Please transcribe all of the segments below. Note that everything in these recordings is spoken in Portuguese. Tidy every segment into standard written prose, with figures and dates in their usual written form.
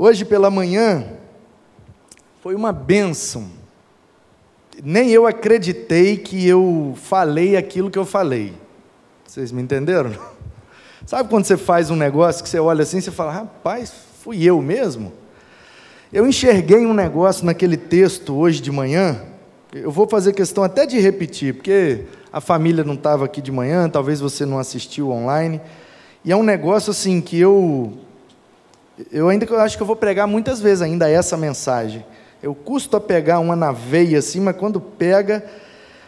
Hoje pela manhã foi uma bênção. Nem eu acreditei que eu falei aquilo que eu falei. Vocês me entenderam? Sabe quando você faz um negócio que você olha assim e você fala, rapaz, fui eu mesmo? Eu enxerguei um negócio naquele texto hoje de manhã. Eu vou fazer questão até de repetir, porque a família não estava aqui de manhã, talvez você não assistiu online. E é um negócio assim que eu acho que eu vou pregar muitas vezes ainda essa mensagem. Eu custo a pegar uma na veia assim, mas quando pega...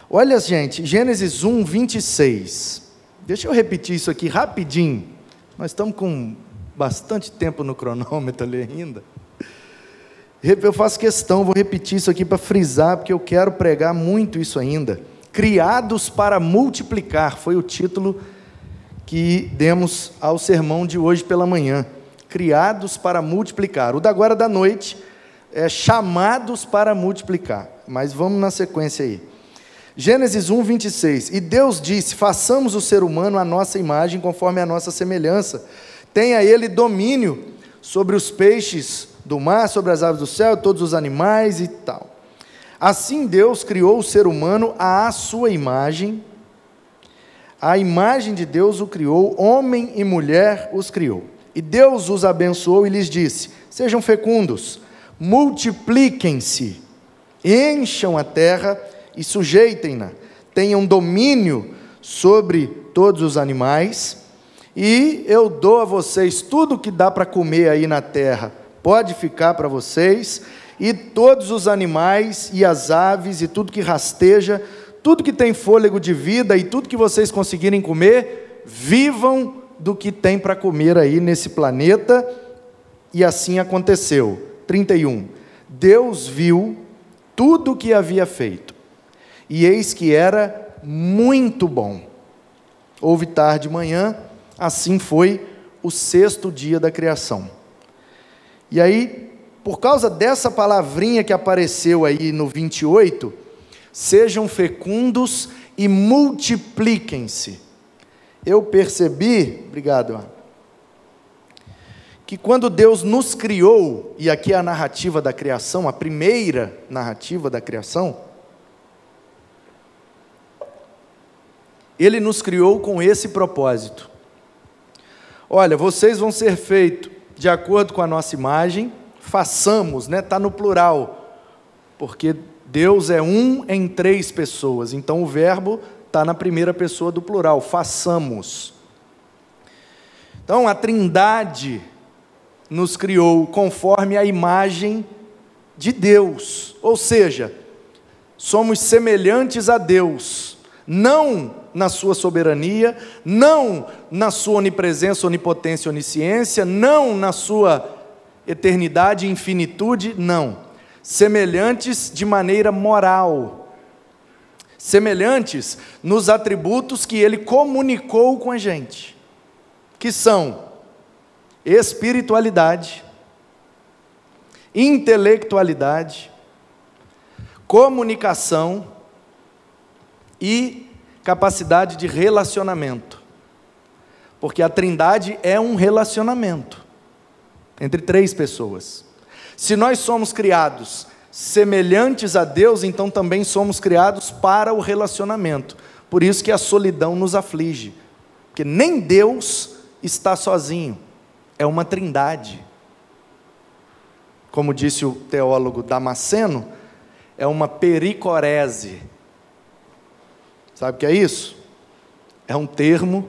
Olha, gente, Gênesis 1, 26. Deixa eu repetir isso aqui rapidinho. Nós estamos com bastante tempo no cronômetro ali ainda. Eu faço questão, vou repetir isso aqui para frisar, porque eu quero pregar muito isso ainda. Criados para multiplicar, foi o título que demos ao sermão de hoje pela manhã. Criados para multiplicar. O da agora da noite é chamados para multiplicar. Mas vamos na sequência aí. Gênesis 1, 26. E Deus disse, façamos o ser humano à nossa imagem, conforme a nossa semelhança. Tenha ele domínio sobre os peixes do mar, sobre as aves do céu, todos os animais e tal. Assim Deus criou o ser humano à sua imagem. A imagem de Deus o criou, homem e mulher os criou. E Deus os abençoou e lhes disse, sejam fecundos, multipliquem-se, encham a terra e sujeitem-na, tenham domínio sobre todos os animais, e eu dou a vocês tudo que dá para comer aí na terra, pode ficar para vocês, e todos os animais e as aves e tudo que rasteja, tudo que tem fôlego de vida e tudo que vocês conseguirem comer, vivam do que tem para comer aí nesse planeta, e assim aconteceu. 31. Deus viu tudo o que havia feito, e eis que era muito bom. Houve tarde e manhã, assim foi o sexto dia da criação. E aí, por causa dessa palavrinha que apareceu aí no 28, sejam fecundos e multipliquem-se. Eu percebi, obrigado, que quando Deus nos criou, e aqui é a narrativa da criação, a primeira narrativa da criação, Ele nos criou com esse propósito. Olha, vocês vão ser feitos de acordo com a nossa imagem, façamos, né? Está no plural, porque Deus é um em três pessoas, então o verbo está na primeira pessoa do plural, façamos. Então a Trindade nos criou conforme a imagem de Deus, ou seja, somos semelhantes a Deus, não na sua soberania, não na sua onipresença, onipotência, onisciência, não na sua eternidade e infinitude, não. Semelhantes de maneira moral, semelhantes nos atributos que Ele comunicou com a gente, que são espiritualidade, intelectualidade, comunicação e capacidade de relacionamento, porque a Trindade é um relacionamento entre três pessoas. Se nós somos criados semelhantes a Deus, então também somos criados para o relacionamento. Por isso que a solidão nos aflige, porque nem Deus está sozinho, é uma trindade. Como disse o teólogo Damasceno, é uma pericorese. Sabe o que é isso? É um termo,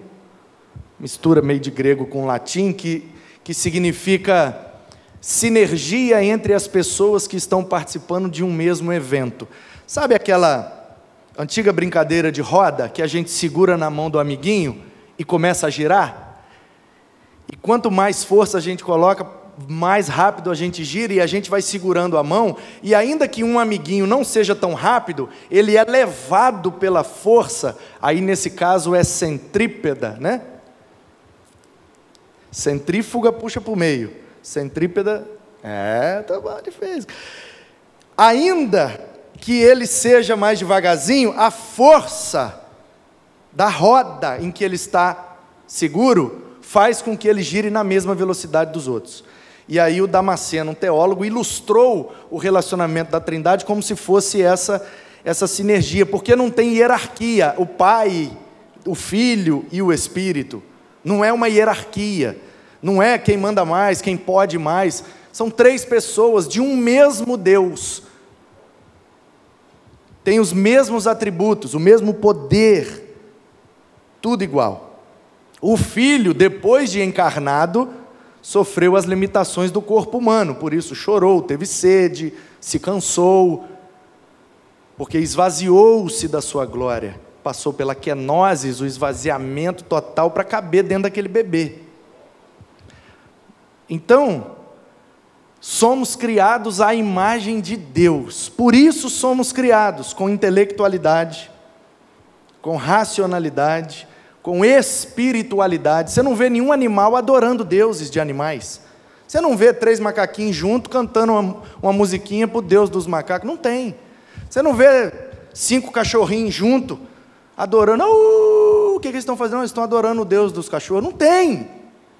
mistura meio de grego com latim, que significa sinergia entre as pessoas que estão participando de um mesmo evento. Sabe aquela antiga brincadeira de roda, que a gente segura na mão do amiguinho e começa a girar? E quanto mais força a gente coloca, mais rápido a gente gira, e a gente vai segurando a mão, e ainda que um amiguinho não seja tão rápido, ele é levado pela força, aí nesse caso é centrípeda, né? Centrífuga puxa para o meio, centrípeda, tá bom de fez. Ainda que ele seja mais devagarzinho, a força da roda em que ele está seguro, faz com que ele gire na mesma velocidade dos outros. E aí o Damasceno, um teólogo, ilustrou o relacionamento da Trindade como se fosse essa sinergia, porque não tem hierarquia, o Pai, o Filho e o Espírito. Não é uma hierarquia, não é quem manda mais, quem pode mais. São três pessoas de um mesmo Deus. Tem os mesmos atributos, o mesmo poder, tudo igual. O Filho, depois de encarnado, sofreu as limitações do corpo humano, por isso chorou, teve sede, se cansou, porque esvaziou-se da sua glória, passou pela kenosis, o esvaziamento total para caber dentro daquele bebê. Então, somos criados à imagem de Deus, por isso somos criados com intelectualidade, com racionalidade, com espiritualidade. Você não vê nenhum animal adorando deuses de animais. Você não vê 3 macaquinhos juntos cantando uma musiquinha para o Deus dos macacos. Não tem. Você não vê 5 cachorrinhos juntos adorando. O que eles estão fazendo? Eles estão adorando o Deus dos cachorros. Não tem.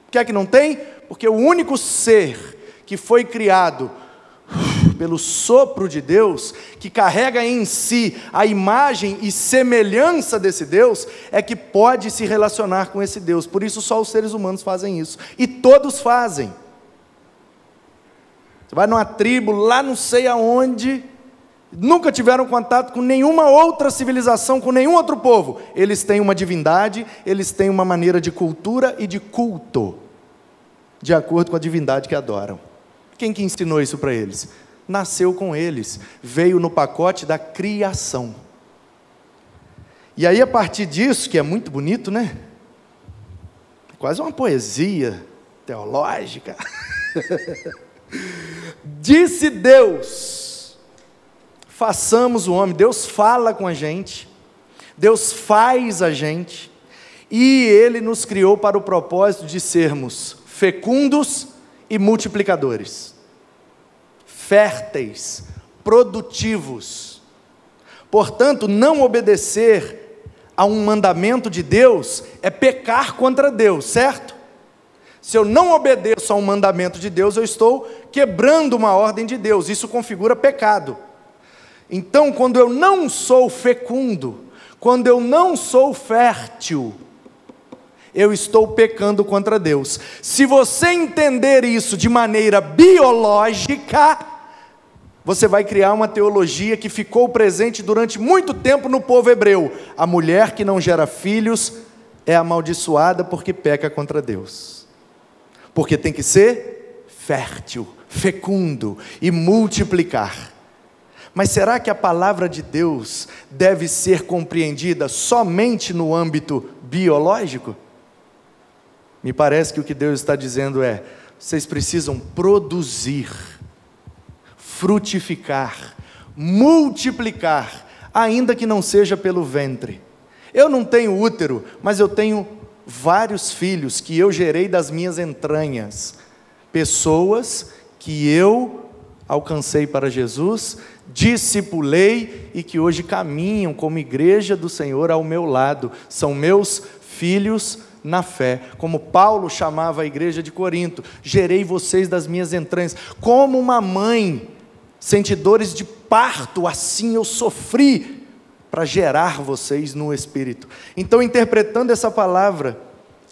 Por que é que não tem? Porque o único ser que foi criado pelo sopro de Deus, que carrega em si a imagem e semelhança desse Deus, é que pode se relacionar com esse Deus. Por isso só os seres humanos fazem isso, e todos fazem. Você vai numa tribo, lá não sei aonde, nunca tiveram contato com nenhuma outra civilização, com nenhum outro povo. Eles têm uma divindade, eles têm uma maneira de cultura e de culto, de acordo com a divindade que adoram. Quem que ensinou isso para eles? Nasceu com eles, veio no pacote da criação. E aí, a partir disso, que é muito bonito, né? Quase uma poesia teológica. Disse Deus: façamos o homem. Deus fala com a gente, Deus faz a gente, e Ele nos criou para o propósito de sermos fecundos e multiplicadores, férteis, produtivos. Portanto, não obedecer a um mandamento de Deus é pecar contra Deus, certo? Se eu não obedeço a um mandamento de Deus, eu estou quebrando uma ordem de Deus, isso configura pecado. Então, quando eu não sou fecundo, quando eu não sou fértil, eu estou pecando contra Deus. Se você entender isso de maneira biológica, você vai criar uma teologia que ficou presente durante muito tempo no povo hebreu. A mulher que não gera filhos é amaldiçoada porque peca contra Deus. Porque tem que ser fértil, fecundo e multiplicar. Mas será que a palavra de Deus deve ser compreendida somente no âmbito biológico? Me parece que o que Deus está dizendo é: vocês precisam produzir, frutificar, multiplicar, ainda que não seja pelo ventre. Eu não tenho útero, mas eu tenho vários filhos que eu gerei das minhas entranhas, pessoas que eu alcancei para Jesus, discipulei e que hoje caminham como igreja do Senhor ao meu lado, são meus filhos na fé, como Paulo chamava a igreja de Corinto: gerei vocês das minhas entranhas. Como uma mãe sente dores de parto, assim eu sofri para gerar vocês no Espírito. Então, interpretando essa palavra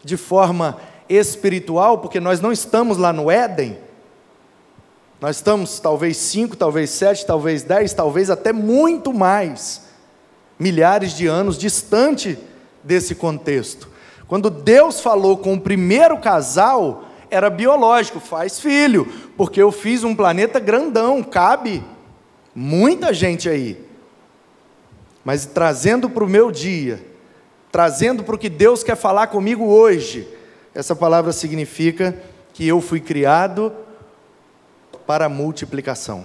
de forma espiritual, porque nós não estamos lá no Éden, nós estamos talvez 5, talvez 7, talvez 10, talvez até muito mais, milhares de anos distante desse contexto. Quando Deus falou com o primeiro casal, era biológico: faz filho, porque eu fiz um planeta grandão, cabe muita gente aí. Mas trazendo para o meu dia, trazendo para o que Deus quer falar comigo hoje, essa palavra significa que eu fui criado para a multiplicação.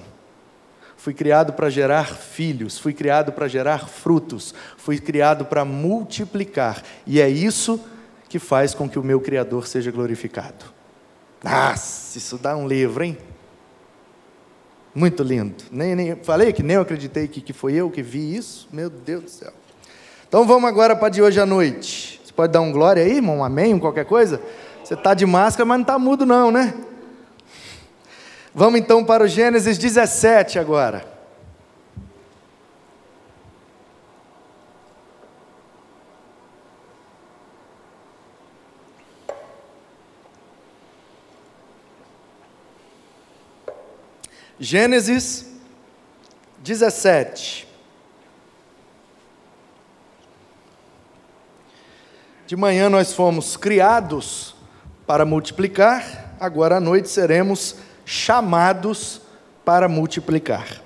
Fui criado para gerar filhos, fui criado para gerar frutos, fui criado para multiplicar, e é isso que faz com que o meu Criador seja glorificado. Nossa, isso dá um livro, hein? Muito lindo. Falei que nem eu acreditei que foi eu que vi isso. Meu Deus do céu. Então vamos agora para de hoje à noite. Você pode dar um glória aí, irmão? Um amém, qualquer coisa? Você está de máscara, mas não está mudo não, né? Vamos então para o Gênesis 17 agora. Gênesis 17. De manhã nós fomos criados para multiplicar, agora à noite seremos chamados para multiplicar.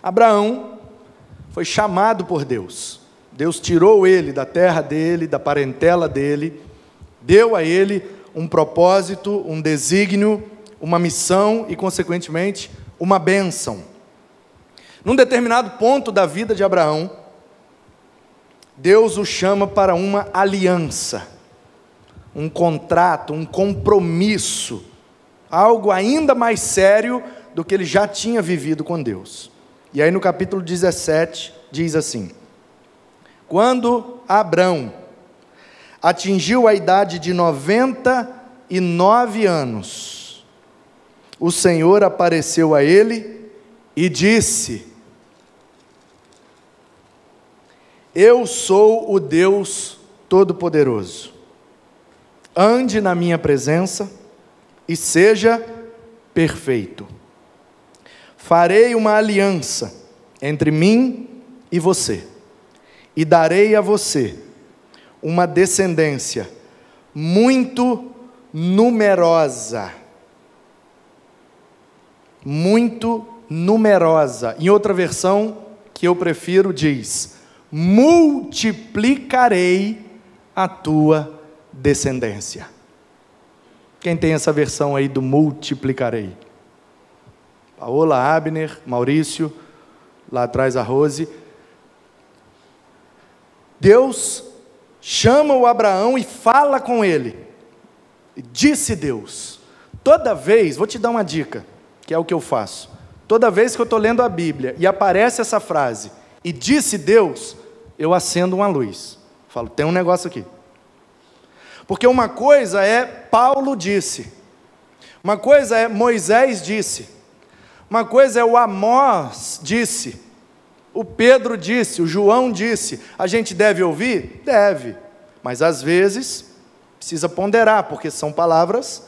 Abraão foi chamado por Deus. Deus tirou ele da terra dele, da parentela dele, deu a ele um propósito, um desígnio, uma missão e, consequentemente, uma bênção. Num determinado ponto da vida de Abraão, Deus o chama para uma aliança, um contrato, um compromisso, algo ainda mais sério do que ele já tinha vivido com Deus. E aí no capítulo 17 diz assim: quando Abrão atingiu a idade de 99 anos, o Senhor apareceu a ele e disse: eu sou o Deus Todo-Poderoso. Ande na minha presença e seja perfeito. Farei uma aliança entre mim e você, e darei a você uma descendência muito numerosa. Muito numerosa. Em outra versão, que eu prefiro, diz: multiplicarei a tua descendência. Quem tem essa versão aí do multiplicarei? Paola, Abner, Maurício, lá atrás a Rose. Deus chama o Abraão e fala com ele. Disse Deus. Toda vez, vou te dar uma dica, que é o que eu faço. Toda vez que eu estou lendo a Bíblia e aparece essa frase, e disse Deus, eu acendo uma luz. Falo, tem um negócio aqui. Porque uma coisa é Paulo disse, uma coisa é Moisés disse, uma coisa é o Amós disse, o Pedro disse, o João disse. A gente deve ouvir? Deve. Mas às vezes precisa ponderar, porque são palavras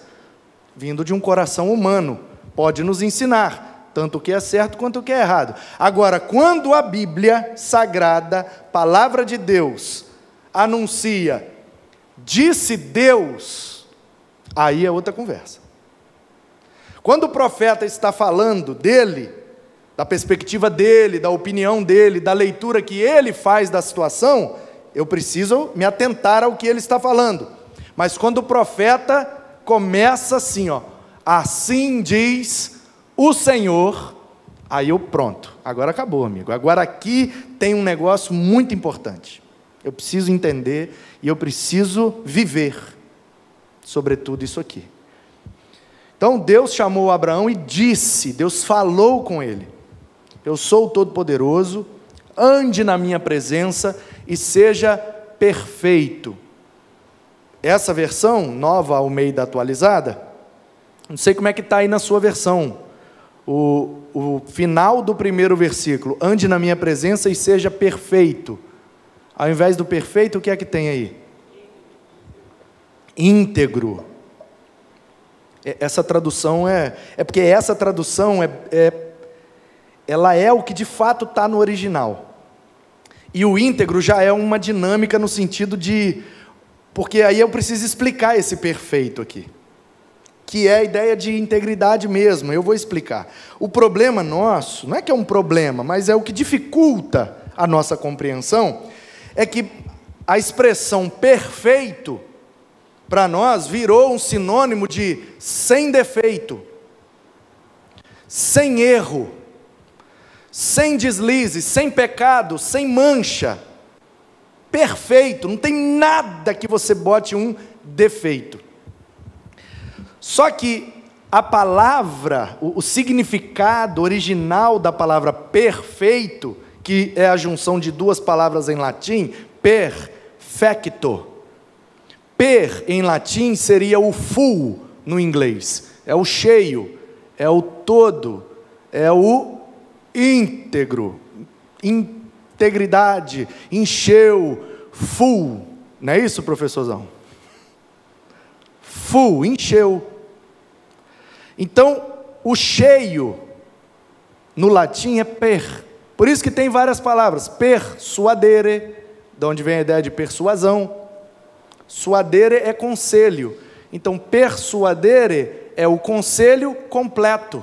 vindo de um coração humano. Pode nos ensinar tanto o que é certo quanto o que é errado. Agora, quando a Bíblia Sagrada, Palavra de Deus, anuncia, disse Deus, aí é outra conversa. Quando o profeta está falando dele, da perspectiva dele, da opinião dele, da leitura que ele faz da situação, eu preciso me atentar ao que ele está falando. Mas quando o profeta começa assim, ó, assim diz o Senhor, aí eu pronto, agora acabou, amigo. Agora aqui tem um negócio muito importante. Eu preciso entender e eu preciso viver, sobretudo isso aqui. Então Deus chamou Abraão e disse, Deus falou com ele: eu sou o Todo-Poderoso, ande na minha presença e seja perfeito. Essa versão, nova Almeida atualizada, não sei como é que está aí na sua versão, o final do primeiro versículo, ande na minha presença e seja perfeito. Ao invés do perfeito, o que é que tem aí? Íntegro. Essa tradução é porque essa tradução ela é o que de fato está no original. E o íntegro já é uma dinâmica no sentido de, porque aí eu preciso explicar esse perfeito aqui, que é a ideia de integridade mesmo. Eu vou explicar. O problema nosso, não é que é um problema, mas é o que dificulta a nossa compreensão, é que a expressão perfeito, para nós, virou um sinônimo de sem defeito, sem erro, sem deslize, sem pecado, sem mancha. Perfeito, não tem nada que você bote um defeito. Só que a palavra, o significado original da palavra perfeito, que é a junção de duas palavras em latim, perfecto. Per, em latim, seria o full no inglês. É o cheio, é o todo, é o íntegro, integridade, encheu, full, não é isso, professorzão? Full, encheu. Então, o cheio, no latim, é per. Por isso que tem várias palavras, persuadere, de onde vem a ideia de persuasão. Suadere é conselho. Então, persuadere é o conselho completo.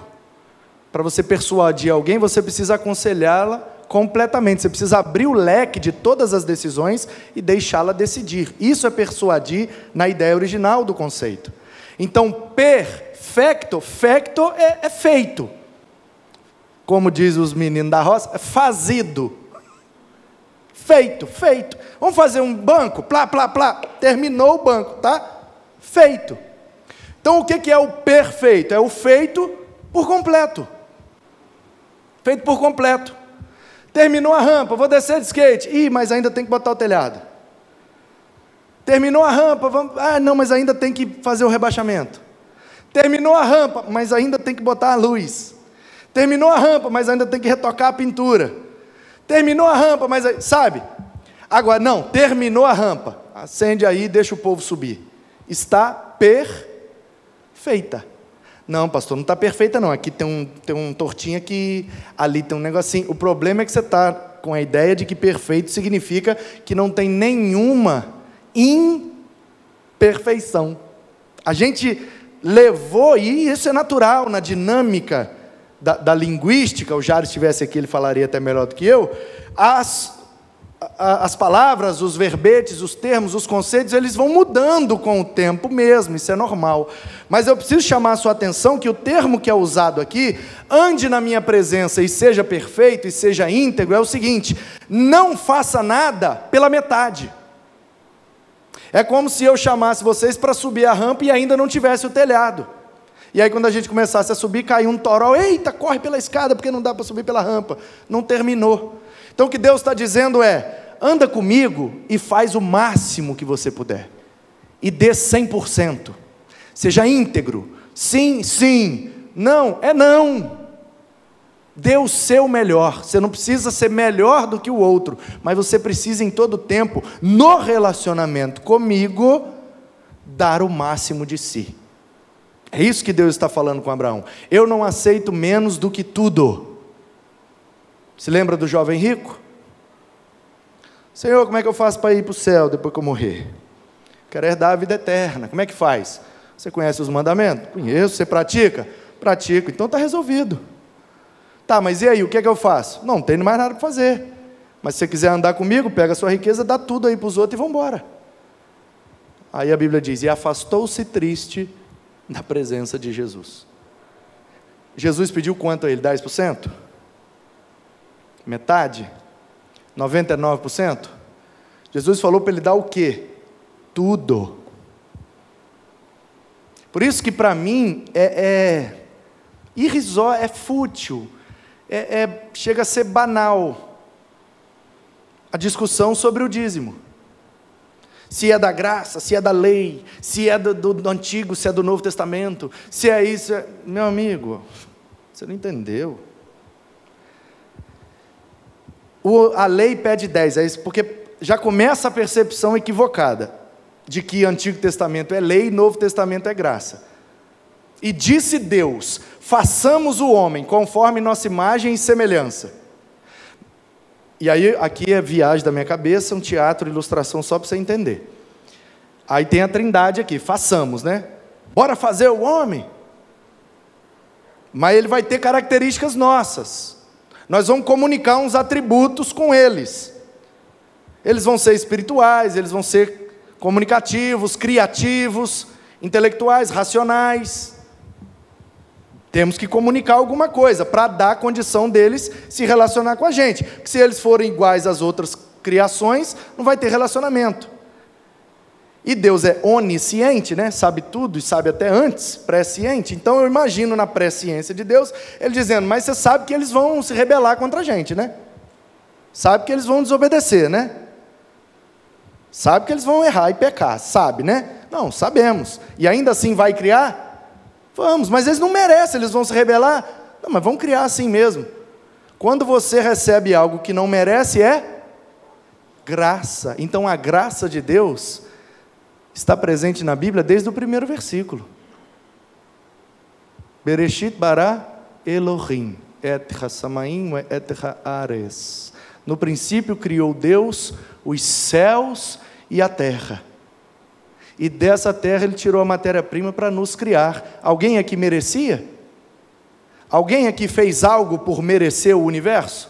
Para você persuadir alguém, você precisa aconselhá-la completamente. Você precisa abrir o leque de todas as decisões e deixá-la decidir. Isso é persuadir na ideia original do conceito. Então, perfecto, fecto é feito. Como diz os meninos da roça, é fazido. Feito, feito. Vamos fazer um banco? Plá, plá, plá. Terminou o banco, tá? Feito. Então, o que é o perfeito? É o feito por completo. Feito por completo. Terminou a rampa, vou descer de skate. Ih, mas ainda tem que botar o telhado. Terminou a rampa, não, mas ainda tem que fazer o rebaixamento. Terminou a rampa, mas ainda tem que botar a luz. Terminou a rampa, mas ainda tem que retocar a pintura. Terminou a rampa, mas... Sabe? Agora, não, terminou a rampa. Acende aí e deixa o povo subir. Está perfeita. Não, pastor, não está perfeita não. Aqui tem um tortinho aqui, ali tem um negocinho. O problema é que você está com a ideia de que perfeito significa que não tem nenhuma imperfeição. A gente levou, e isso é natural na dinâmica da linguística, o Jário estivesse aqui, ele falaria até melhor do que eu, as palavras, os verbetes, os termos, os conceitos, eles vão mudando com o tempo mesmo, isso é normal. Mas eu preciso chamar a sua atenção que o termo que é usado aqui, ande na minha presença e seja perfeito e seja íntegro, é o seguinte: não faça nada pela metade. É como se eu chamasse vocês para subir a rampa e ainda não tivesse o telhado. E aí quando a gente começasse a subir, caiu um toró, eita, corre pela escada, porque não dá para subir pela rampa. Não terminou. Então o que Deus está dizendo é, anda comigo e faz o máximo que você puder. E dê 100%. Seja íntegro. Sim, sim. Não, é não. Dê o seu melhor. Você não precisa ser melhor do que o outro, mas você precisa em todo tempo, no relacionamento comigo, dar o máximo de si. É isso que Deus está falando com Abraão. Eu não aceito menos do que tudo. Se lembra do jovem rico? Senhor, como é que eu faço para ir para o céu depois que eu morrer? Quero herdar a vida eterna. Como é que faz? Você conhece os mandamentos? Conheço. Você pratica? Pratico. Então está resolvido. Tá, mas e aí, o que é que eu faço? Não tenho mais nada para fazer. Mas se você quiser andar comigo, pega a sua riqueza, dá tudo aí para os outros e vão embora. Aí a Bíblia diz, e afastou-se triste da presença de Jesus. Jesus pediu quanto a ele? 10%? Metade? 99%? Jesus falou para ele dar o quê? Tudo. Por isso que para mim é irrisório, é fútil, chega a ser banal a discussão sobre o dízimo. Se é da graça, se é da lei, se é do Antigo, se é do Novo Testamento, se é isso, meu amigo, você não entendeu. A lei pede 10, é isso, porque já começa a percepção equivocada, de que Antigo Testamento é lei e Novo Testamento é graça. E disse Deus, façamos o homem conforme nossa imagem e semelhança. E aí, aqui é viagem da minha cabeça, um teatro, ilustração só para você entender. Aí tem a trindade aqui, façamos, né? Bora fazer o homem. Mas ele vai ter características nossas. Nós vamos comunicar uns atributos com eles. Eles vão ser espirituais, eles vão ser comunicativos, criativos, intelectuais, racionais. Temos que comunicar alguma coisa para dar a condição deles se relacionar com a gente. Porque se eles forem iguais às outras criações, não vai ter relacionamento. E Deus é onisciente, né? Sabe tudo e sabe até antes, presciente. Então eu imagino na presciência de Deus, Ele dizendo, mas você sabe que eles vão se rebelar contra a gente, né? Sabe que eles vão desobedecer, né? Sabe que eles vão errar e pecar, sabe, né? Não, sabemos. E ainda assim vai criar? Vamos, mas eles não merecem, eles vão se rebelar? Não, mas vamos criar assim mesmo. Quando você recebe algo que não merece, é graça. Então a graça de Deus está presente na Bíblia desde o primeiro versículo. Bereshit bara Elohim, et ha-samaim et ha-ares. No princípio criou Deus os céus e a terra. E dessa terra Ele tirou a matéria-prima para nos criar. Alguém aqui merecia? Alguém aqui fez algo por merecer o universo?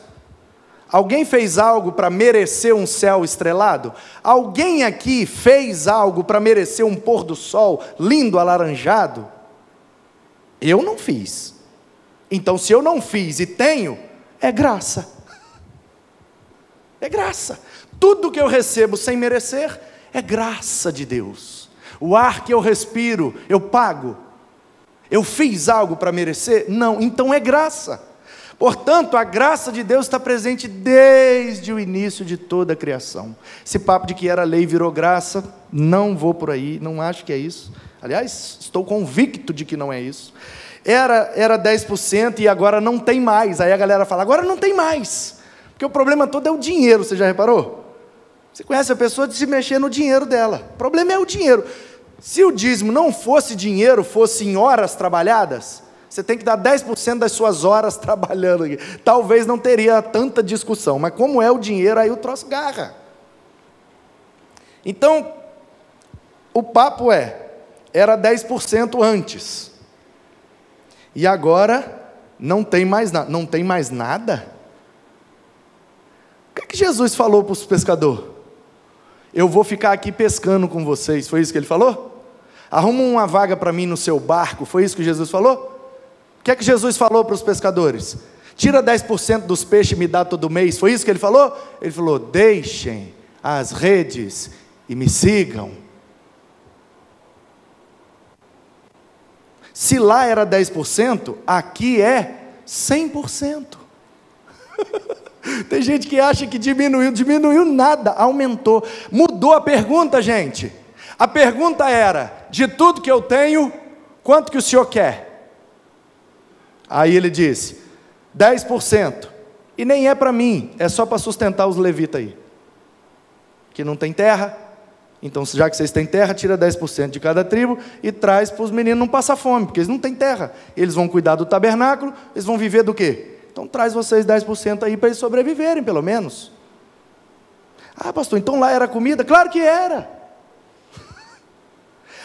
Alguém fez algo para merecer um céu estrelado? Alguém aqui fez algo para merecer um pôr do sol lindo, alaranjado? Eu não fiz. Então, se eu não fiz e tenho, é graça. É graça. Tudo que eu recebo sem merecer é graça de Deus. O ar que eu respiro, eu pago. Eu fiz algo para merecer? Não, então é graça. Portanto, a graça de Deus está presente desde o início de toda a criação. Esse papo de que era lei virou graça, não vou por aí, não acho que é isso. Aliás, estou convicto de que não é isso. Era 10% e agora não tem mais. Aí a galera fala, agora não tem mais. Porque o problema todo é o dinheiro, você já reparou? Você conhece a pessoa de se mexer no dinheiro dela. O problema é o dinheiro. Se o dízimo não fosse dinheiro, fosse em horas trabalhadas, você tem que dar 10% das suas horas trabalhando aqui. Talvez não teria tanta discussão, mas como é o dinheiro, aí o troço garra. Então, o papo era 10% antes. E agora, não tem mais nada. Não tem mais nada? O que é que Jesus falou para os pescadores? Eu vou ficar aqui pescando com vocês, foi isso que ele falou? Arruma uma vaga para mim no seu barco, foi isso que Jesus falou? O que é que Jesus falou para os pescadores? Tira 10% dos peixes e me dá todo mês, foi isso que ele falou? Ele falou, deixem as redes e me sigam. Se lá era 10%, aqui é 100%. Tem gente que acha que diminuiu nada, aumentou. Mudou a pergunta, gente. A pergunta era, de tudo que eu tenho, quanto que o senhor quer? Aí ele disse, 10%. E nem é para mim, é só para sustentar os levitas aí. Que não tem terra. Então, já que vocês têm terra, tira 10% de cada tribo e traz para os meninos não passar fome, porque eles não têm terra. Eles vão cuidar do tabernáculo, eles vão viver do quê? Então traz vocês 10% aí para eles sobreviverem, pelo menos. Ah, pastor, então lá era comida? Claro que era.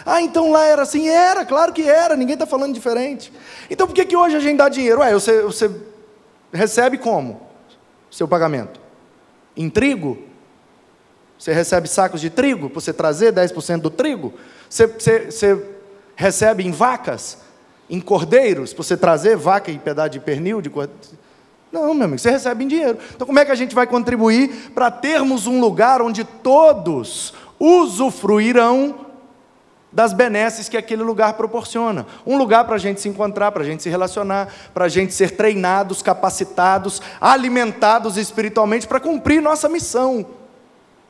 Ah, então lá era assim? Era, claro que era, ninguém está falando diferente. Então por que hoje a gente dá dinheiro? Ué, você recebe como? Seu pagamento? Em trigo? Você recebe sacos de trigo para você trazer 10% do trigo? Você recebe em vacas? Em cordeiros, para você trazer vaca e pedaço de pernil, de cordeiro? Não, meu amigo, você recebe em dinheiro. Então como é que a gente vai contribuir para termos um lugar onde todos usufruirão das benesses que aquele lugar proporciona? Um lugar para a gente se encontrar, para a gente se relacionar, para a gente ser treinados, capacitados, alimentados espiritualmente para cumprir nossa missão.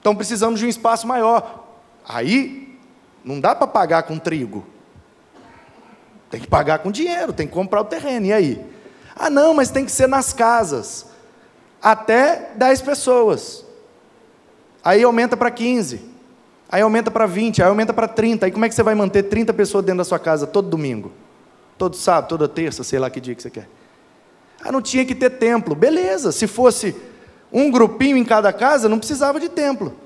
Então precisamos de um espaço maior. Aí, não dá para pagar com trigo. Tem que pagar com dinheiro, tem que comprar o terreno, e aí? Ah não, mas tem que ser nas casas, até 10 pessoas, aí aumenta para 15, aí aumenta para 20, aí aumenta para 30, aí como é que você vai manter 30 pessoas dentro da sua casa, todo domingo, todo sábado, toda terça, sei lá que dia que você quer? Ah, não tinha que ter templo, beleza, se fosse um grupinho em cada casa, não precisava de templo.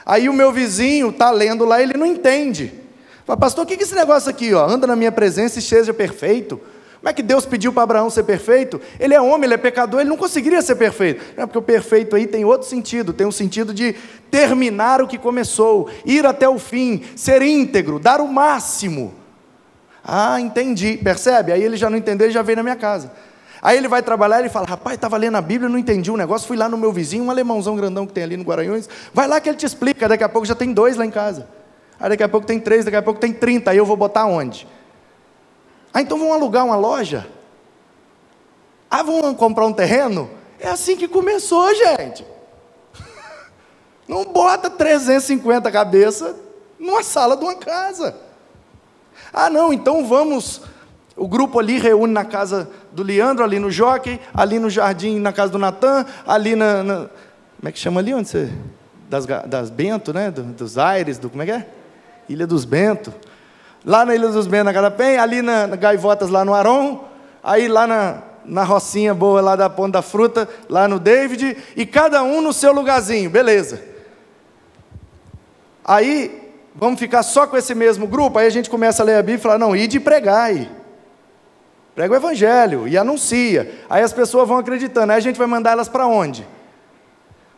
Aí o meu vizinho está lendo lá, ele não entende. Fala, pastor, o que é esse negócio aqui? Ó? Anda na minha presença e seja perfeito. Como é que Deus pediu para Abraão ser perfeito? Ele é homem, ele é pecador, ele não conseguiria ser perfeito. Não, porque o perfeito aí tem outro sentido, tem um sentido de terminar o que começou, ir até o fim, ser íntegro, dar o máximo. Ah, entendi, percebe? Aí ele já não entendeu, ele já veio na minha casa. Aí ele vai trabalhar, ele fala, rapaz, estava lendo a Bíblia, não entendi um negócio, fui lá no meu vizinho, um alemãozão grandão que tem ali no Guaranhões, vai lá que ele te explica, daqui a pouco já tem 2 lá em casa. Aí daqui a pouco tem 3, daqui a pouco tem 30, aí eu vou botar onde? Ah, então vamos alugar uma loja? Ah, vamos comprar um terreno? É assim que começou, gente. Não bota 350 cabeças numa sala de uma casa. Ah não, então vamos O grupo ali reúne na casa do Leandro, ali no Jockey, ali no jardim na casa do Natan, ali como é que chama ali onde você... Das Bento, né? Dos Aires, como é que é? Ilha dos Bento. Lá na Ilha dos Bento, na casa da Penha, ali na Gaivotas, lá no Aron, aí lá na Rocinha boa, lá da Ponta da Fruta, lá no David, e cada um no seu lugarzinho, beleza. Aí, vamos ficar só com esse mesmo grupo, aí a gente começa a ler a Bíblia e fala, não, ide pregar aí. Prega o Evangelho e anuncia. Aí as pessoas vão acreditando, aí a gente vai mandar elas para onde?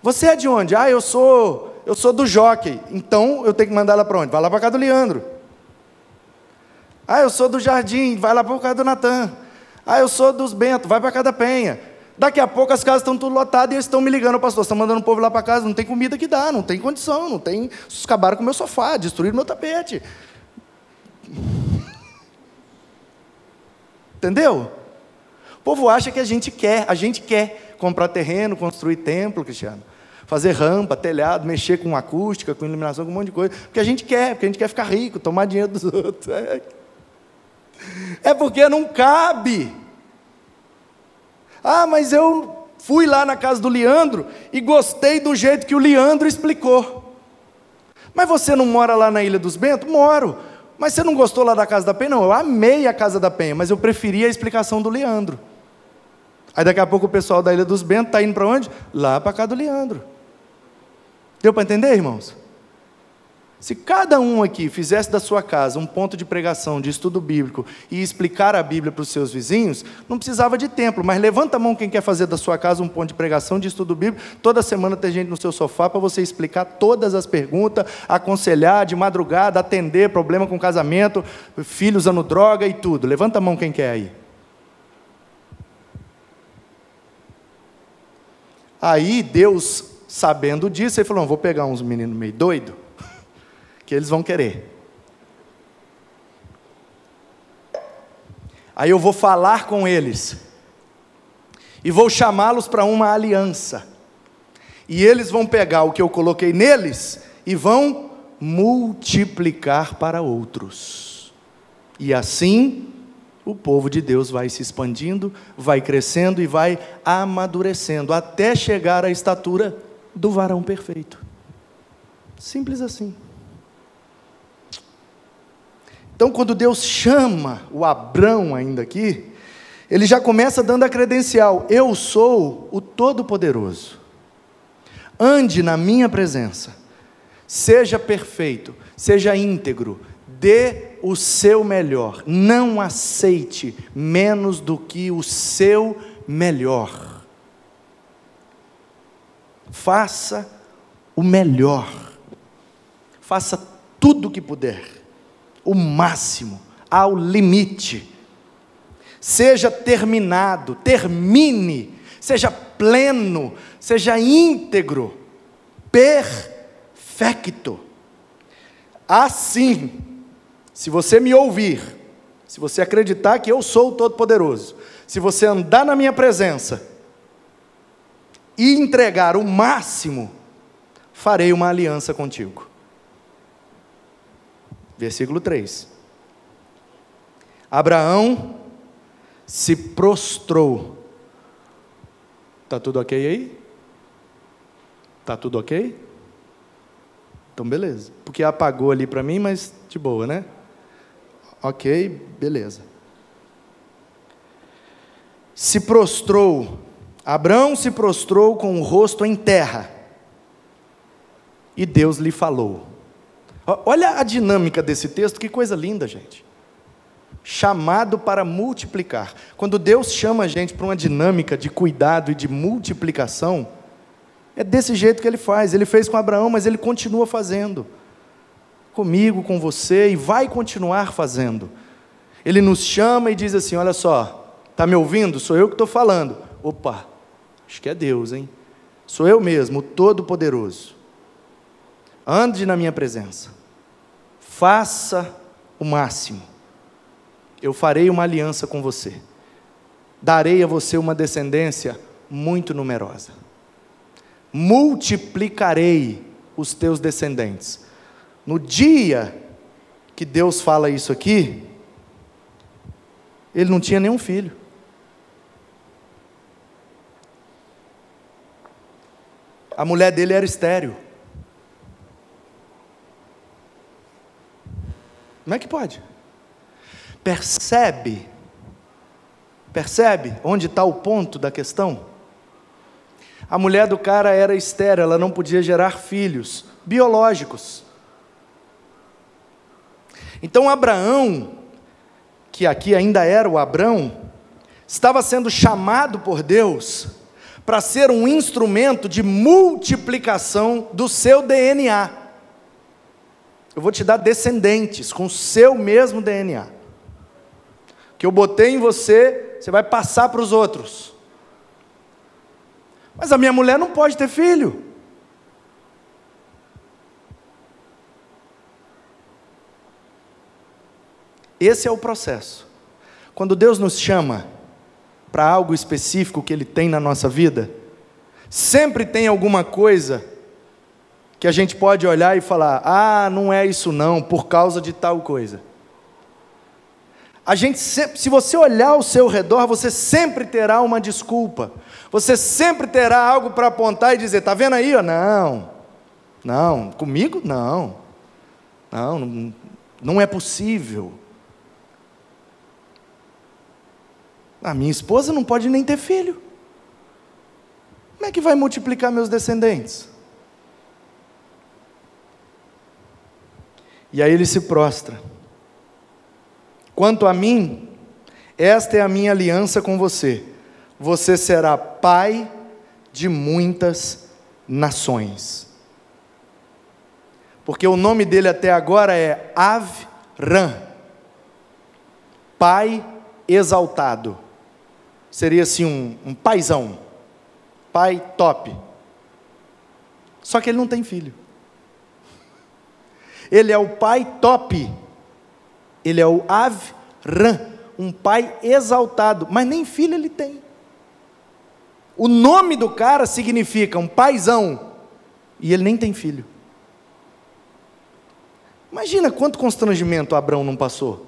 Você é de onde? Eu sou do Jockey. Então, eu tenho que mandar ela para onde? Vai lá para a casa do Leandro. Eu sou do Jardim. Vai lá para a casa do Natan. Eu sou dos Bento. Vai para a casa da Penha. Daqui a pouco as casas estão tudo lotadas e eles estão me ligando, pastor, estão mandando o povo lá para casa, não tem comida que dá, não tem condição, não tem... Acabaram com o meu sofá, destruíram meu tapete. Entendeu? O povo acha que a gente quer comprar terreno, construir templo, Cristiano. Fazer rampa, telhado, mexer com acústica, com iluminação, com um monte de coisa. Porque a gente quer ficar rico, tomar dinheiro dos outros. É porque não cabe. Mas eu fui lá na casa do Leandro e gostei do jeito que o Leandro explicou. Mas você não mora lá na Ilha dos Bento? Moro. Mas você não gostou lá da casa da Penha? Não, eu amei a casa da Penha, mas eu preferi a explicação do Leandro. Aí daqui a pouco o pessoal da Ilha dos Bentos está indo para onde? Lá para a casa do Leandro. Deu para entender, irmãos? Se cada um aqui fizesse da sua casa um ponto de pregação, de estudo bíblico, e explicar a Bíblia para os seus vizinhos, não precisava de templo, mas levanta a mão quem quer fazer da sua casa um ponto de pregação, de estudo bíblico, toda semana tem gente no seu sofá para você explicar todas as perguntas, aconselhar de madrugada, atender, problema com casamento, filho usando droga e tudo. Levanta a mão quem quer aí. Aí Deus, sabendo disso, ele falou, não, vou pegar uns meninos meio doidos, que eles vão querer. Aí eu vou falar com eles, e vou chamá-los para uma aliança, e eles vão pegar o que eu coloquei neles, e vão multiplicar para outros, e assim, o povo de Deus vai se expandindo, vai crescendo e vai amadurecendo, até chegar à estatura do varão perfeito. Simples assim. Então, quando Deus chama o Abrão ainda aqui, ele já começa dando a credencial, eu sou o Todo-Poderoso, ande na minha presença, seja perfeito, seja íntegro, dê o seu melhor, não aceite menos do que o seu melhor, faça o melhor, faça tudo o que puder, o máximo, ao limite, seja terminado, termine, seja pleno, seja íntegro, perfecto. Assim, se você me ouvir, se você acreditar que eu sou o Todo-Poderoso, se você andar na minha presença e entregar o máximo, farei uma aliança contigo. Versículo 3. Abraão se prostrou. Está tudo ok aí? Está tudo ok? Então beleza, porque apagou ali para mim, mas de boa, né? Ok, beleza. Se prostrou, Abraão se prostrou com o rosto em terra, e Deus lhe falou. Olha a dinâmica desse texto, que coisa linda, gente. Chamado para multiplicar. Quando Deus chama a gente para uma dinâmica de cuidado e de multiplicação, é desse jeito que Ele faz. Ele fez com Abraão, mas Ele continua fazendo. Comigo, com você, e vai continuar fazendo. Ele nos chama e diz assim, olha só, está me ouvindo? Sou eu que estou falando. Opa, acho que é Deus, hein? Sou eu mesmo, o Todo-Poderoso. Ande na minha presença, faça o máximo, eu farei uma aliança com você, darei a você uma descendência muito numerosa, multiplicarei os teus descendentes. No dia que Deus fala isso aqui, Ele não tinha nenhum filho. A mulher dele era estéril. Como é que pode? Percebe onde está o ponto da questão? A mulher do cara era estéril, ela não podia gerar filhos biológicos. Então Abraão, que aqui ainda era o Abrão, estava sendo chamado por Deus para ser um instrumento de multiplicação do seu DNA. Eu vou te dar descendentes com o seu mesmo DNA. Que eu botei em você, você vai passar para os outros. Mas a minha mulher não pode ter filho. Esse é o processo. Quando Deus nos chama para algo específico que Ele tem na nossa vida, sempre tem alguma coisa que a gente pode olhar e falar: ah, não é isso não, por causa de tal coisa. A gente sempre, se você olhar ao seu redor, você sempre terá uma desculpa, você sempre terá algo para apontar e dizer: está vendo aí? Não, comigo não, não é possível. A minha esposa não pode nem ter filho. Como é que vai multiplicar meus descendentes? E aí ele se prostra. Quanto a mim, esta é a minha aliança com você. Você será pai de muitas nações. Porque o nome dele até agora é Avram, pai exaltado. Seria assim um paizão, pai top. Só que ele não tem filho. Ele é o pai top. Ele é o Avram, um pai exaltado, mas nem filho ele tem. O nome do cara significa um paizão, e ele nem tem filho. Imagina quanto constrangimento Abrão não passou.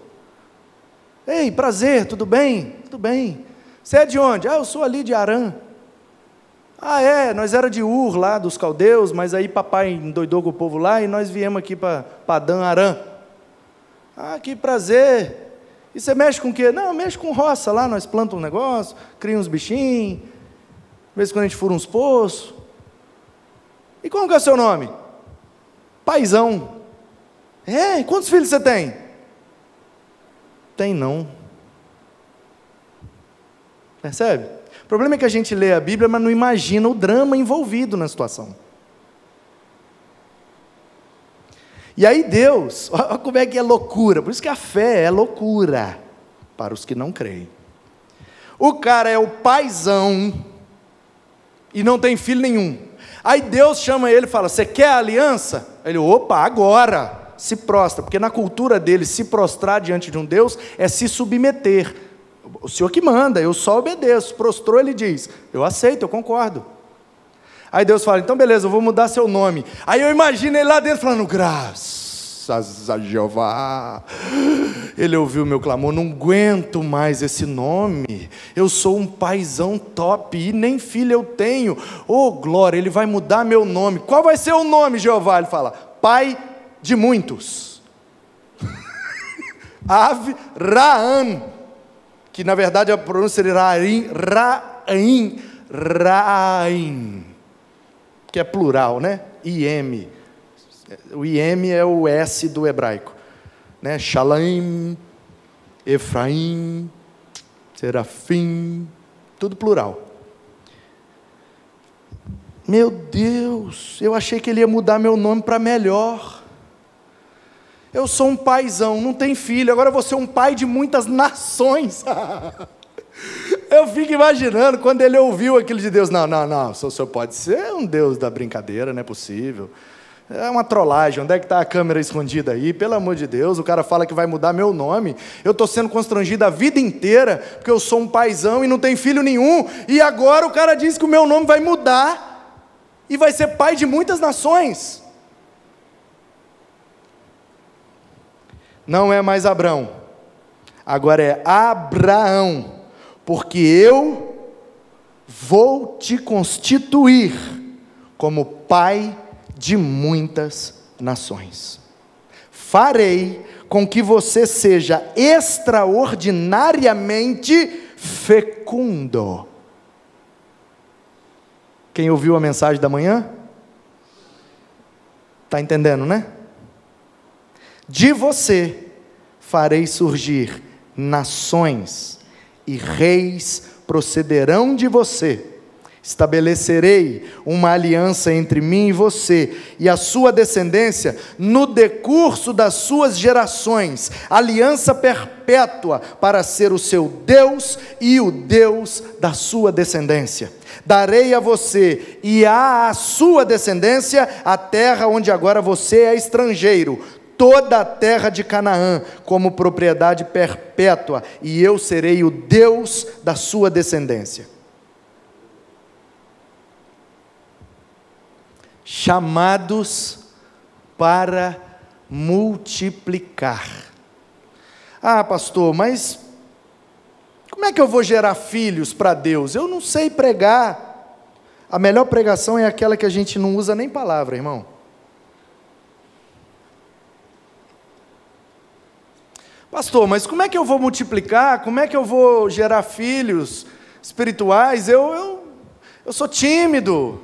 Ei, prazer, tudo bem? Tudo bem. Você é de onde? Ah, eu sou ali de Arã. Ah, é, nós era de Ur, lá dos caldeus, mas aí papai endoidou com o povo lá, e nós viemos aqui para Padã Arã. Ah, que prazer. E você mexe com o quê? Não, eu mexo com roça lá, nós plantamos um negócio, cria uns bichinhos, de vez em quando a gente fura uns poços. E como que é o seu nome? Paizão. É, quantos filhos você tem? Tem não. Percebe? O problema é que a gente lê a Bíblia, mas não imagina o drama envolvido na situação. E aí Deus, olha como é que é loucura, por isso que a fé é loucura, para os que não creem. O cara é o paizão, e não tem filho nenhum. Aí Deus chama ele e fala: você quer a aliança? Ele: opa, agora, se prostra, porque na cultura dele, se prostrar diante de um Deus, é se submeter. O Senhor que manda, eu só obedeço. Prostrou, ele diz: eu aceito, eu concordo. Aí Deus fala: então beleza, eu vou mudar seu nome. Aí eu imagino ele lá dentro falando: graças a Jeová, ele ouviu o meu clamor, não aguento mais esse nome, eu sou um paizão top, e nem filho eu tenho, oh glória, ele vai mudar meu nome. Qual vai ser o nome, Jeová? Ele fala: pai de muitos. Avraham, que na verdade a pronúncia seria Raim, que é plural, né? IM. O IM é o S do hebraico, né? Shalem, Efraim, Serafim, tudo plural. Meu Deus, eu achei que ele ia mudar meu nome para melhor. Eu sou um paizão, não tenho filho, agora eu vou ser um pai de muitas nações. Eu fico imaginando quando ele ouviu aquilo de Deus: não, o senhor pode ser um Deus da brincadeira, não é possível. É uma trollagem, onde é que está a câmera escondida aí? Pelo amor de Deus, o cara fala que vai mudar meu nome, eu estou sendo constrangido a vida inteira, porque eu sou um paizão e não tenho filho nenhum, e agora o cara diz que o meu nome vai mudar, e vai ser pai de muitas nações. Não é mais Abrão, Agora é Abraão, porque eu vou te constituir como pai de muitas nações. Farei com que você seja extraordinariamente fecundo. Quem ouviu a mensagem da manhã? Está entendendo, né? De você farei surgir nações, e reis procederão de você. Estabelecerei uma aliança entre mim e você, e a sua descendência, no decurso das suas gerações, aliança perpétua, para ser o seu Deus e o Deus da sua descendência. Darei a você e à sua descendência a terra onde agora você é estrangeiro, toda a terra de Canaã, como propriedade perpétua, e eu serei o Deus da sua descendência. Chamados para multiplicar. Ah, pastor, mas como é que eu vou gerar filhos para Deus? Eu não sei pregar. A melhor pregação é aquela que a gente não usa nem palavra, irmão. Pastor, mas como é que eu vou multiplicar? Como é que eu vou gerar filhos espirituais? Eu sou tímido.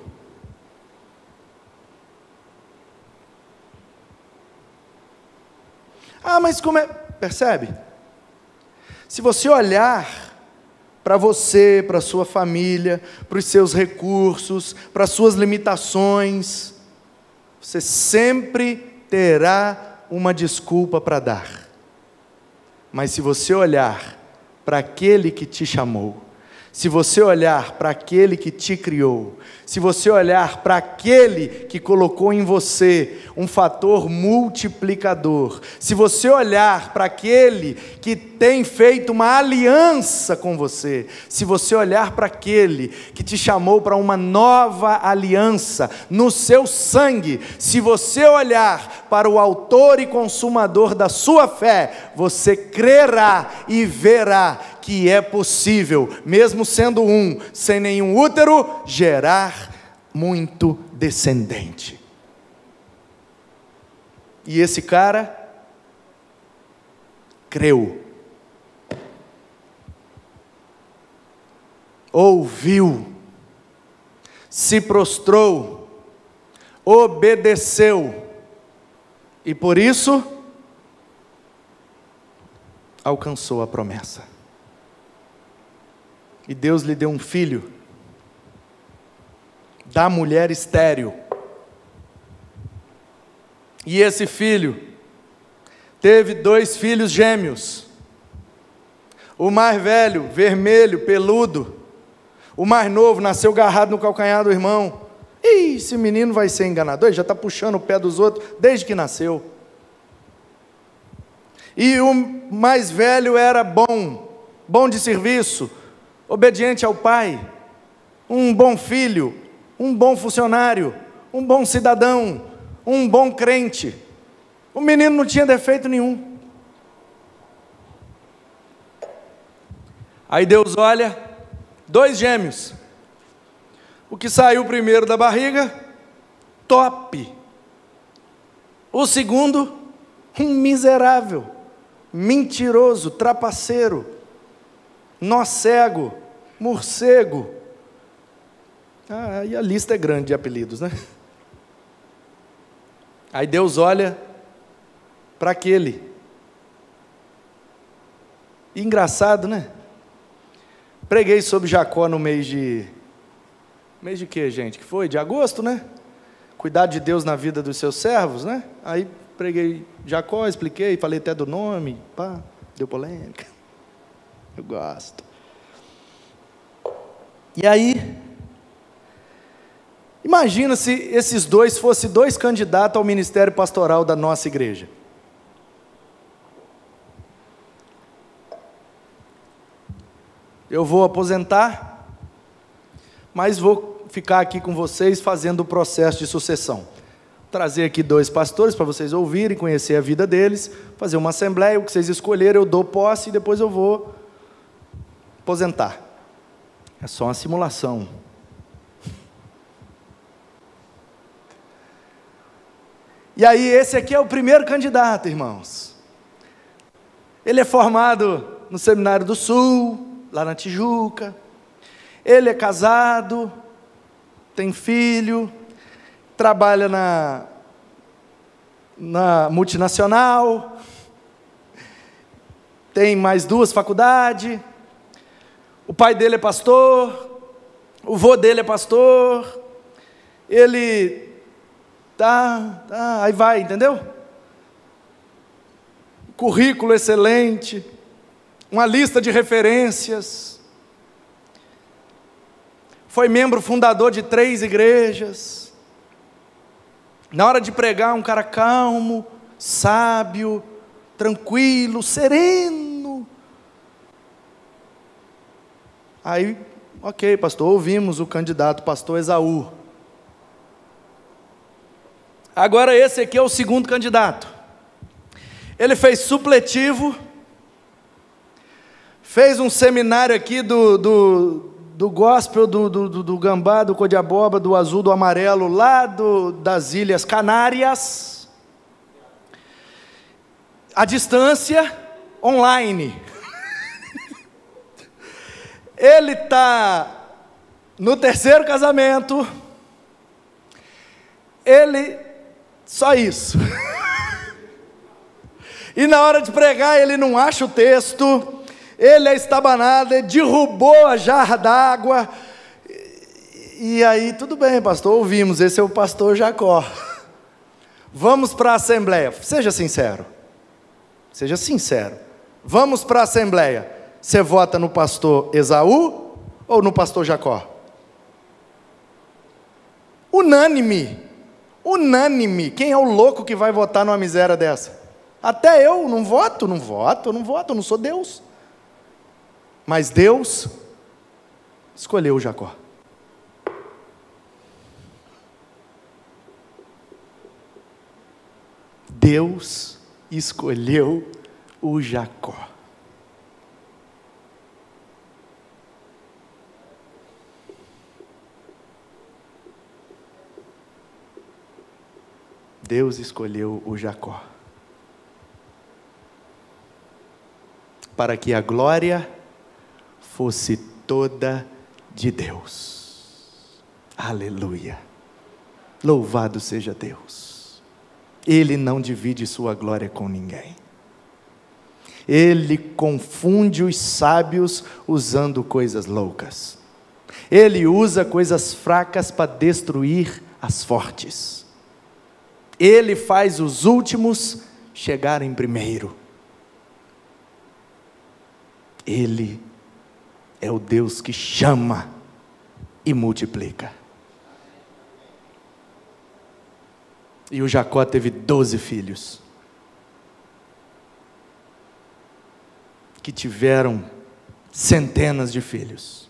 Ah, mas como é? Percebe? Se você olhar para você, para a sua família, para os seus recursos, para as suas limitações, você sempre terá uma desculpa para dar. Mas se você olhar para aquele que te chamou, se você olhar para aquele que te criou, se você olhar para aquele que colocou em você um fator multiplicador, se você olhar para aquele que tem feito uma aliança com você, se você olhar para aquele que te chamou para uma nova aliança no seu sangue, se você olhar para o autor e consumador da sua fé, você crerá e verá que é possível, mesmo sendo um, sem nenhum útero, gerar muito descendente. E esse cara creu, ouviu, se prostrou, obedeceu, e por isso alcançou a promessa. E Deus lhe deu um filho, da mulher estéril. E esse filho teve 2 filhos gêmeos. O mais velho, vermelho, peludo. O mais novo nasceu agarrado no calcanhar do irmão. Ih, esse menino vai ser enganador, ele já está puxando o pé dos outros desde que nasceu. E o mais velho era bom de serviço, obediente ao pai, um bom filho, um bom funcionário, um bom cidadão, um bom crente. O menino não tinha defeito nenhum. Aí Deus olha, 2 gêmeos. O que saiu primeiro da barriga, top. O segundo, um miserável, mentiroso, trapaceiro, nó cego, morcego. E a lista é grande de apelidos, né? Aí Deus olha para aquele. E engraçado, né? Preguei sobre Jacó no mês de quê, gente? Que foi? De agosto, né? Cuidado de Deus na vida dos seus servos, né? Aí preguei Jacó, expliquei, falei até do nome, pá, deu polêmica. Eu gosto. E aí, imagina se esses 2 fossem 2 candidatos ao ministério pastoral da nossa igreja. Eu vou aposentar, mas vou ficar aqui com vocês fazendo o processo de sucessão. trazer aqui 2 pastores para vocês ouvirem, conhecer a vida deles, fazer uma assembleia, o que vocês escolherem eu dou posse e depois eu vou aposentar. É só uma simulação. E aí esse aqui é o primeiro candidato, irmãos. Ele é formado no Seminário do Sul, lá na Tijuca. Ele é casado, tem filho, trabalha na multinacional, tem mais 2 faculdades, o pai dele é pastor, o vô dele é pastor, ele aí vai, entendeu? Currículo excelente, uma lista de referências, foi membro fundador de 3 igrejas, na hora de pregar, um cara calmo, sábio, tranquilo, sereno. Aí, ok, pastor, ouvimos o candidato pastor Esaú. Agora esse aqui é o segundo candidato. Ele fez supletivo, fez um seminário aqui do gospel, do gambá, do cor-de-abóbora, do azul, do amarelo, lá das Ilhas Canárias, à distância, online. Ele está no 3º casamento, só isso. E na hora de pregar ele não acha o texto, ele é estabanado, ele derrubou a jarra d'água, e aí tudo bem pastor, ouvimos, esse é o pastor Jacó, vamos para a assembleia, seja sincero, vamos para a assembleia, você vota no pastor Esaú, ou no pastor Jacó? Unânime, quem é o louco que vai votar numa miséria dessa? Até eu não voto, eu não sou Deus. Mas Deus escolheu Jacó. Deus escolheu o Jacó. Deus escolheu o Jacó. Para que a glória fosse toda de Deus. Aleluia. Louvado seja Deus. Ele não divide sua glória com ninguém. Ele confunde os sábios usando coisas loucas. Ele usa coisas fracas para destruir as fortes. Ele faz os últimos chegarem primeiro. Ele é o Deus que chama e multiplica. E o Jacó teve 12 filhos, que tiveram centenas de filhos,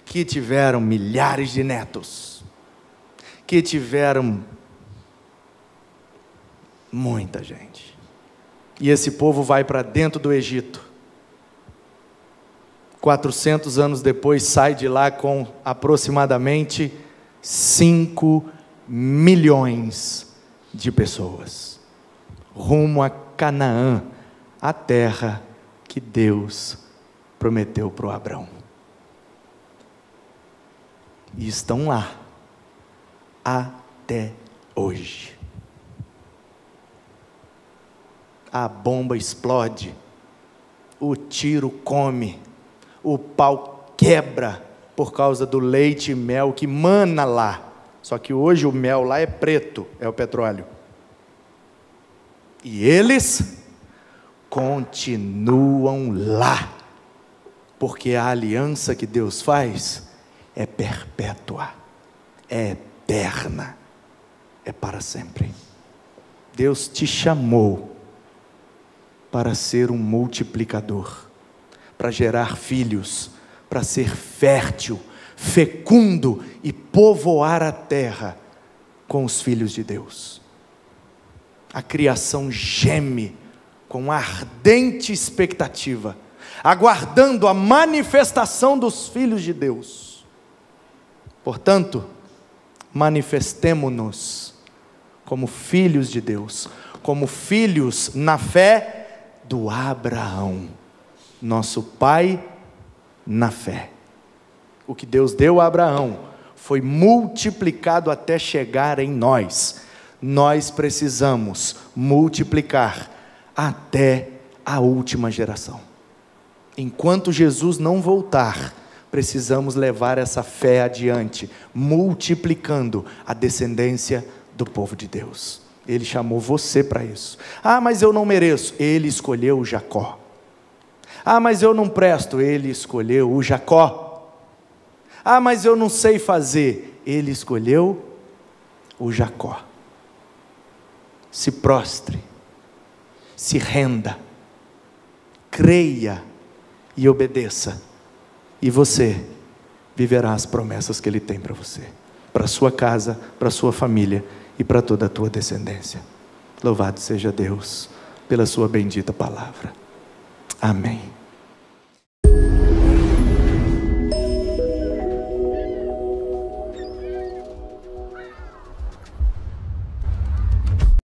que tiveram milhares de netos, que tiveram muita gente. E esse povo vai para dentro do Egito. 400 anos depois, sai de lá com aproximadamente 5 milhões de pessoas, rumo a Canaã, a terra que Deus prometeu para o Abrão. E estão lá, até hoje. A bomba explode, o tiro come, o pau quebra por causa do leite e mel que mana lá. Só que hoje o mel lá é preto, é o petróleo. E eles continuam lá, porque a aliança que Deus faz é perpétua, é eterna, é para sempre. Deus te chamou para ser um multiplicador, para gerar filhos, para ser fértil, fecundo e povoar a terra, com os filhos de Deus. A criação geme com ardente expectativa, aguardando a manifestação dos filhos de Deus. Portanto, manifestemo-nos como filhos de Deus, como filhos na fé do Abraão, nosso pai na fé. O que Deus deu a Abraão foi multiplicado até chegar em nós. Nós precisamos multiplicar até a última geração. Enquanto Jesus não voltar, precisamos levar essa fé adiante, multiplicando a descendência do povo de Deus. Ele chamou você para isso. Ah, mas eu não mereço. Ele escolheu Jacó. Ah, mas eu não presto. Ele escolheu o Jacó. Ah, mas eu não sei fazer. Ele escolheu o Jacó. Se prostre, se renda, creia e obedeça, e você viverá as promessas que Ele tem para você, para a sua casa, para a sua família e para toda a tua descendência. Louvado seja Deus pela sua bendita palavra. Amém.